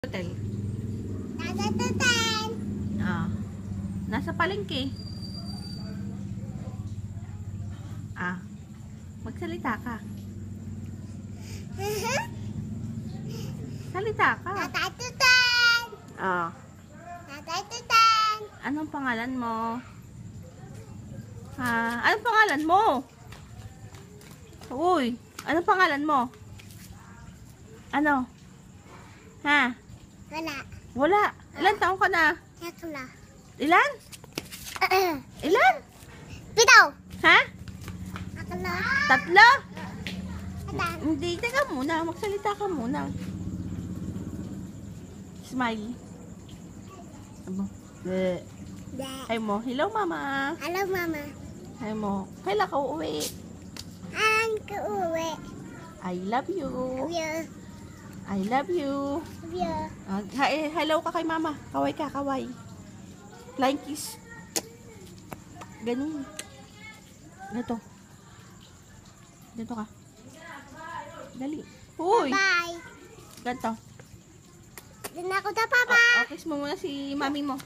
Hotel. Nasa hotel. Ah. Nasa palengke. Ah. Magsalita ka. Salita ka. Nasa hotel. Ah. Nasa hotel. Anong pangalan mo? Ha? Anong pangalan mo? Uy, anong pangalan mo? Ano? Ha? Wala. Wala. Ilan taong ka na? Ito na. Ilan? Ilan? Pitaw. Ha? Ako na. Tatlo? Adan. Hindi, teka muna. Magsalita ka muna. Smile. Abo. De. Ay mo. Hello, mama. Hello, mama. Ay mo. Kailan ka uuwi? Ang kauwi. I love you. Love you. I love you. Love you. Hello ka kay mama. Kaway ka, kaway. Flying kiss. Ganun. Ganito. Ganito ka. Dali. Uy. Bye. Ganito. Doon ako na, papa. Kiss mo muna si mami mo.